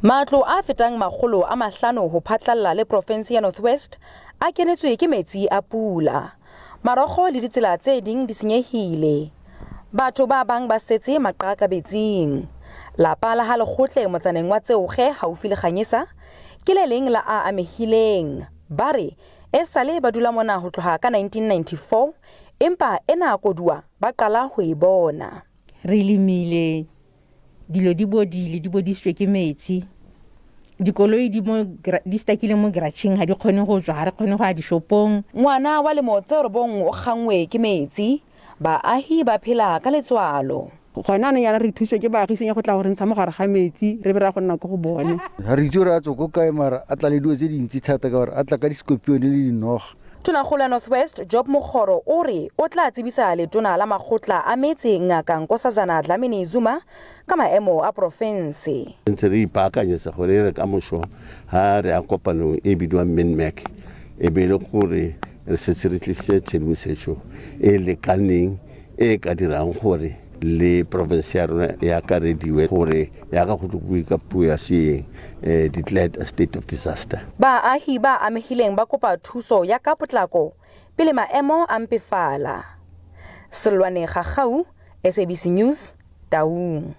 Matlo a fetang 500 ho phatlalla le province ya North West a kenetswe ke metsi a pula. Marokgo le ditsela tse ding di senyehile. Batho ba bang ba setse maqaka betsing. Lapa la ha lekgotle motsaneng wa Tseokge haufi le Kganyesa ke le leng la a amehileng. Bare e sale ba dula mona ho tloha ka 1994 empa ena kodua ba qala ho e bona. Re limile dilo di bodisitswe ke metsi. Dikoloi di stakile mo garageng ha di kgone go tswa ha re kgone go a dishopong. Ngwana wa lemo tse 9 o kgangwe ke metsi. Baahi ba phela ka letswalo. Gona yana re thuswe ke baagiseng ya go tla go re ntsha mo gare ga metsi re bera go nna go bone. Ha re itse re a tswa go kae mara a tla le dio tse dintsi thata ka gore a tla ka diskopione le dinoga. Tonakgolo ya North West Job Mokgoro o re o tla tsebisa letona la makgotla a metse Ngaka Nkosazana Dlamini Zuma ka maemo a province. Ntse re ipaakanyetsa gore re ka mosho ha re a kopano e bidiwang Minmac e be le gore re setse re tlise tshedimosetso e lekaneng e ka dirang gore le province ya rona ya ka rediwe gore ya ka go bua ka puo ya seeng declared a state of disaster. Baahi ba amehileng ba kopa thuso ya ka potlako pele maemo a mpefala. Silwane Gagau, SABC News, Taung.